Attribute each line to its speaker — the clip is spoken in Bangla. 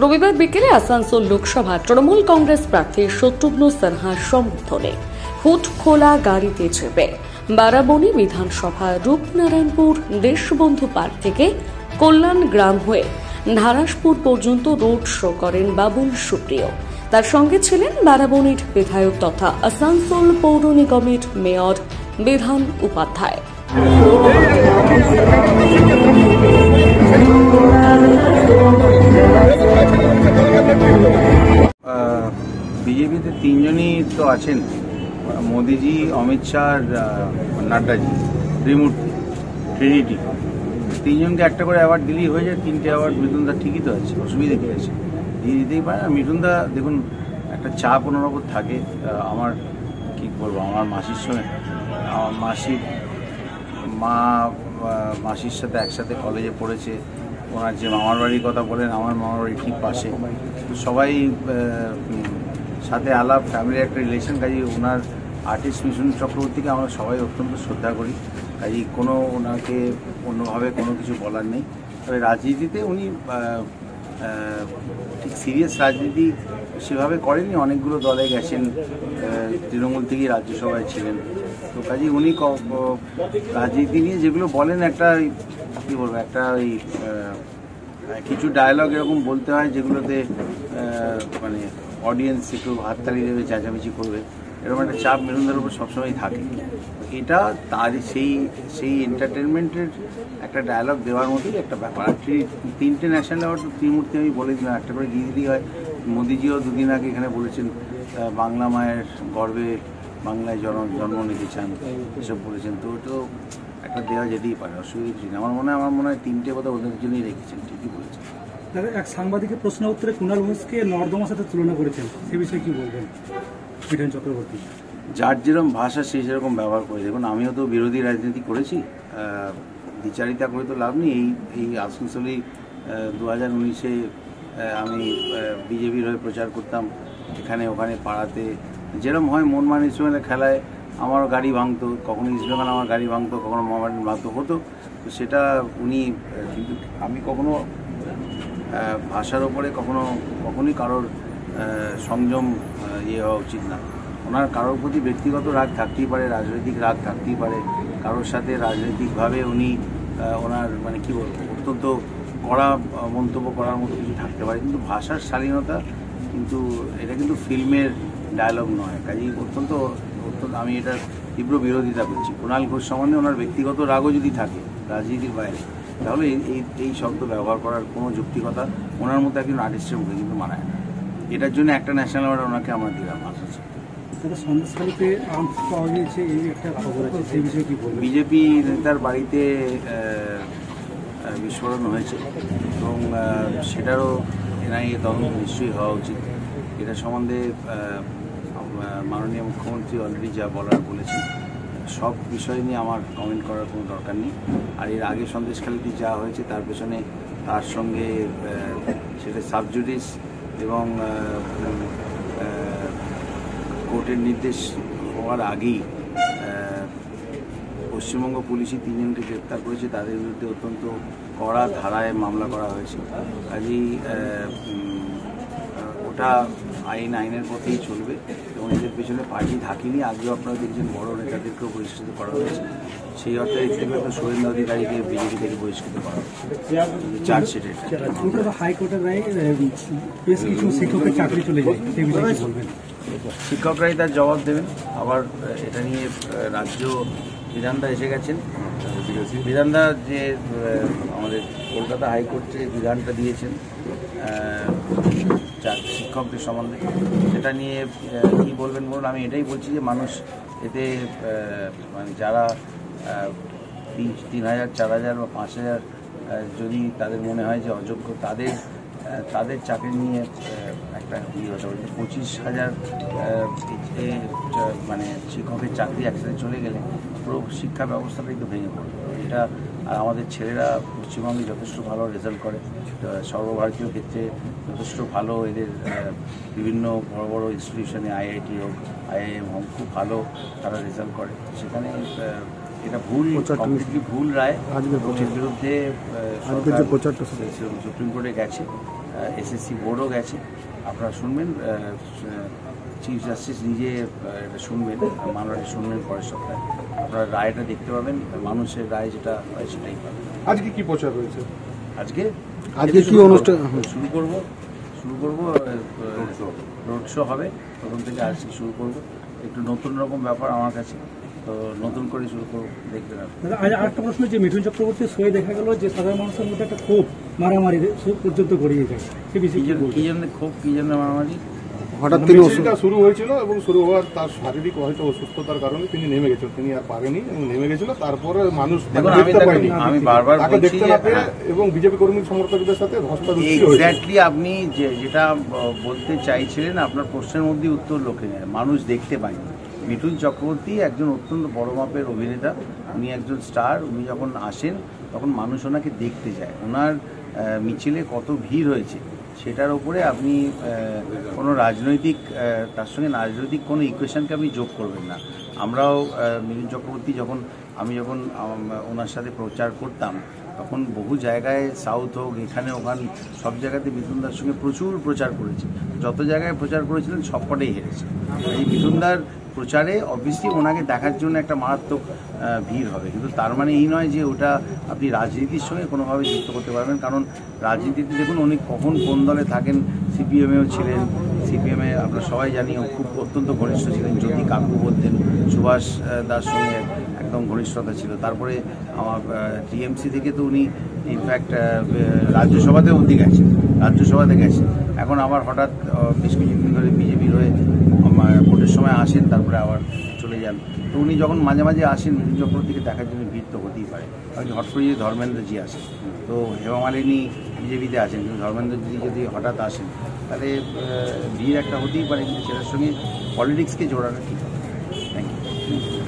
Speaker 1: রবিবার বিকেলে আসানসোল লোকসভা তৃণমূল কংগ্রেস প্রার্থী শত্রুঘ্ন সিনহার সমর্থনে হুট খোলা গাড়িতে চেপে বারাবণী বিধানসভা রূপনারায়ণপুর দেশবন্ধু পার্ক থেকে কল্যাণ গ্রাম হয়ে ধারাসপুর পর্যন্ত রোড শো করেন বাবুল সুপ্রিয়। তার সঙ্গে ছিলেন বারাবণীর বিধায়ক তথা আসানসোল পৌর নিগমের মেয়র বিধান উপাধ্যায়।
Speaker 2: বিজেপিতে তিনজনই তো আছেন, মোদিজি, অমিত শাহ আর নাড্ডাজি, ত্রিমূর্তি, ট্রিনিটি। তিনজনকে একটা করে অ্যাওয়ার্ড দিলেই হয়ে যায়। 3টে অ্যাওয়ার্ড মিঠুনদা ঠিকই তো আছে, অসুবিধা কী আছে, দিয়ে দিতেই পারে। মিঠুনদা দেখুন, একটা চাপ ওনার ওপর থাকে। আমার কী বলবো, আমার মাসির সঙ্গে, আমার মাসির সাথে একসাথে কলেজে পড়েছে। ওনার যে মামার বাড়ির কথা বলেন, আমার মামার বাড়ি ঠিক পাশে, তো সবাই সাথে আলাপ, ফ্যামিলির একটা রিলেশন। কাজেই ওনার আর্টিস্ট মিঠুন চক্রবর্তীকে আমরা সবাই অত্যন্ত শ্রদ্ধা করি। কাজেই কোনো ওনাকে অন্যভাবে কোনো কিছু বলার নেই। তবে রাজনীতিতে উনি ঠিক সিরিয়াস রাজনীতি সেভাবে করেননি। অনেকগুলো দলে গেছেন, তৃণমূল থেকেই রাজ্যসভায় ছিলেন। তো কাজেই উনি রাজনীতি নিয়ে যেগুলো বলেন, একটা কী বলবো, একটা ওই কিছু ডায়লগ এরকম বলতে হয় যেগুলোতে মানে অডিয়েন্স একটু হাততালি দেবে, চেঁচামেচি করবে, এরকম একটা চাপ মেরুনদার উপর সবসময় থাকে। এটা তার সেই এন্টারটেনমেন্টের একটা ডায়লগ দেওয়ার মতোই একটা ব্যাপার। আর 3টে ন্যাশনাল অ্যাওয়ার্ড তো ত্রিমূর্তি আমি বলে দিলাম, একটা করে দিয়ে দিলেই হয়। মোদিজিও দুদিন আগে এখানে বলেছেন বাংলা মায়ের গর্বে বাংলায় জন্ম নিতে চান, এসব বলেছেন। তো ওটাও একটা দেওয়া যেতেই পারে, অসুবিধা কিছু নেই। আমার মনে হয় 3টে কথা ওদের জন্যই রেখেছেন, ঠিকই বলেছেন।
Speaker 3: দাদা, এক সাংবাদিকের প্রশ্ন উত্তরে কুণাল ঘোষকে নর্দমার সাথে তুলনা করেছেন, সে বিষয়ে কি বলবেন বিধান চক্রবর্তী?
Speaker 2: যার যেরকম ভাষা সে সেরকম ব্যবহার করে। দেখুন, আমিও তো বিরোধী রাজনীতি করেছি, দ্বিচারিতা করে তো লাভ নেই। এই আসানসোলেই 2019-এ আমি বিজেপির হয়ে প্রচার করতাম, এখানে ওখানে পাড়াতে। যেরকম হয় মনমান ইস্টবেঙ্গলের খেলায় আমারও গাড়ি ভাঙতো, কখনো ইস্টবেঙ্গল আমার গাড়ি ভাঙতো, কখনো মোহামেডান ভাঙতো, হতো। তো সেটা উনি, কিন্তু আমি কখনো ভাষার ওপরে কখনোই কারোর সংযম হওয়া উচিত না। ওনার কারোর প্রতি ব্যক্তিগত রাগ থাকতেই পারে, রাজনৈতিক রাগ থাকতেই পারে, কারোর সাথে রাজনৈতিকভাবে উনি ওনার মানে কী বলবো, অত্যন্ত কড়া মন্তব্য করার মতো কিছু থাকতে পারে, কিন্তু ভাষার শালীনতা, কিন্তু এটা কিন্তু ফিল্মের ডায়লগ নয়। কাজেই অত্যন্ত আমি এটা তীব্র বিরোধিতা করছি। কুণাল ঘোষ সম্বন্ধে ওনার ব্যক্তিগত রাগও যদি থাকে রাজনীতির বাইরে, তাহলে এই শব্দ ব্যবহার করার কোনো যৌক্তিকতা ওনার মতো একজন আর্টিস্টের মুখে কিন্তু মানায় না। এটার জন্য একটা ন্যাশনাল অ্যাওয়ার্ড ওনাকে আমরা দিলাম। বিজেপি নেতার বাড়িতে বিস্ফোরণ হয়েছে এবং সেটারও এনআইএ তদন্ত নিশ্চয়ই হওয়া উচিত। এটা সম্বন্ধে মাননীয় মুখ্যমন্ত্রী অলরেডি যা বলার বলেছেন, সব বিষয় নিয়ে আমার কমেন্ট করার কোনো দরকার নেই। আর এর আগে সন্দেশখালীতে যা হয়েছে তার পেছনে তার সঙ্গে সেটা সাবজুডিস এবং কোর্টের নির্দেশ হওয়ার আগেই পশ্চিমবঙ্গ পুলিশই 3জনকে গ্রেপ্তার করেছে, তাদের বিরুদ্ধে অত্যন্ত কড়া ধারায় মামলা করা হয়েছে। কাজেই ওটা আইনের পথেই চলবে এবং এদের পেছনে পার্টি থাকেনি। আগেও আপনারা দেখছেন বড় নেতাদেরকেও বহিষ্কৃত করা হয়েছে। সেই অর্থে থেকে তো শুভেন্দু অধিকারীকে বিজেপি থেকে বহিষ্কৃত করা হয়েছে চার্জশিটে।
Speaker 3: হাইকোর্টের রায়ে বেশ কিছু শিক্ষকের চাকরি চলে যায়, সেই বিষয়ে বলবেন?
Speaker 2: শিক্ষকরাই তার জবাব দেবেন। আবার এটা নিয়ে রাজ্য বিধানদা এসে গেছেন। বিধানদা যে আমাদের কলকাতা হাইকোর্ট যে বিধানটা দিয়েছেন শিক্ষকদের সম্বন্ধে, সেটা নিয়ে কী বলবেন বলুন। আমি এটাই বলছি যে মানুষ এতে মানে যারা 3,000, 4,000 বা 5,000 যদি তাদের মনে হয় যে অযোগ্য, তাদের চাকরি নিয়ে একটা হতে পারে। 25,000 মানে শিক্ষকের চাকরি একসাথে চলে গেলে পুরো শিক্ষা ব্যবস্থাটাই তো ভেঙে পড়বে। এটা। আর আমাদের ছেলেরা পশ্চিমবঙ্গে যথেষ্ট ভালো রেজাল্ট করে, সর্বভারতীয় ক্ষেত্রে যথেষ্ট ভালো, এদের বিভিন্ন বড় বড় ইনস্টিটিউশনে আইআইটি হোক, আইআইএম হোক, খুব ভালো তারা রেজাল্ট করে। সেখানে এটা ভুল, কমপ্লিটলি ভুল রায়, এর বিরুদ্ধে সুপ্রিম কোর্টে গেছে, এসএসসি বোর্ডও গেছে। আপনারা শুনবেন, চিফ জাস্টিস নিজে এটা শুনবেন, মামলাটা শুনবেন পরের সপ্তাহে। আপনারা রায়টা দেখতে পাবেন, মানুষের রায় যেটা হয় সেটাই পাবেন।
Speaker 4: আজকে কি প্রচার রয়েছে?
Speaker 2: আজকে
Speaker 4: কি অনুষ্ঠান
Speaker 2: শুরু করব রোড শো হবে, তখন থেকে আজকে শুরু করব। একটু নতুন রকম ব্যাপার আমার কাছে, তো নতুন করে শুরু করবো, দেখবেন।
Speaker 3: আরেকটা প্রশ্ন, যে মিঠুন চক্রবর্তীর সই দেখা গেল যে সাধারণ মানুষের মধ্যে একটা ক্ষোভ, মারামারি পর্যন্ত গড়িয়ে যায়, সে বিষয়ে
Speaker 2: কি জন্য ক্ষোভ, কি জন্য মারামারি?
Speaker 4: হঠাৎ মিছিলটা শুরু হয়েছিল এবং শুরু হওয়ার তার শারীরিক হয়তো অসুস্থতার কারণে তিনি নেমে গেছেন, তিনি আর পারেনি এবং নেমে গেছিল। তারপরে মানুষ
Speaker 2: আমি বারবার বলছি
Speaker 4: এবং বিজেপি কর্মী সমর্থকদের সাথে
Speaker 2: এক্স্যাক্টলি আপনি যেটা বলতে চাইছিলেন, আপনার প্রশ্নের মধ্যে উত্তর লোকে নেয়, মানুষ দেখতে পায়নি। মিঠুন চক্রবর্তী একজন অত্যন্ত বড় মাপের অভিনেতা, উনি একজন স্টার। উনি যখন আসেন তখন মানুষ ওনাকে দেখতে যায়। ওনার মিছিলে কত ভিড় হয়েছে সেটার উপরে আপনি কোনো রাজনৈতিক, তার সঙ্গে রাজনৈতিক কোনো ইকুয়েশনকে আপনি যোগ করবেন না। আমরাও মিঠুন চক্রবর্তী আমি যখন ওনার সাথে প্রচার করতাম, তখন বহু জায়গায়, সাউথ হোক, এখানে ওখানে, সব জায়গাতে মিঠুনদার সঙ্গে প্রচুর প্রচার করেছি। যত জায়গায় প্রচার করেছিলেন সবকটাই হেরেছে। এই মিঠুনদার প্রচারে অবভিয়াসলি ওনাকে দেখার জন্য একটা মারাত্মক ভিড় হবে, কিন্তু তার মানে এই নয় যে ওটা আপনি রাজনীতির সঙ্গে কোনোভাবে যুক্ত করতে পারবেন। কারণ রাজনীতিতে দেখুন উনি কখন কোন দলে থাকেন, সিপিএমেও ছিলেন, সিপিএমে আমরা সবাই জানি খুব অত্যন্ত ঘনিষ্ঠ ছিলেন, জ্যোতি কাকু বলতেন, সুভাষ দার সঙ্গে একদম ঘনিষ্ঠতা ছিল। তারপরে আমার টিএমসি থেকে তো উনি ইনফ্যাক্ট রাজ্যসভাতেও অবধি গেছেন, রাজ্যসভাতে গেছেন। এখন আবার হঠাৎ বেশ কিছুদিন ধরে বিজেপির হয়ে ভোটের সময় আসেন, তারপরে আবার চলে যান। তো উনি যখন মাঝে মাঝে আসেন, মিঠুন চক্রবর্তীকে দেখার জন্য ভিড় তো হতেই পারে। হট করে যদি ধর্মেন্দ্রজি আসেন, তো হেমা মালিনী বিজেপিতে আছেন, কিন্তু ধর্মেন্দ্রজি যদি হঠাৎ আসেন, তাহলে ভিড় একটা হতেই পারে, কিন্তু সেটার সঙ্গে পলিটিক্সকে জোড়ানো ঠিক হবে। Thank you.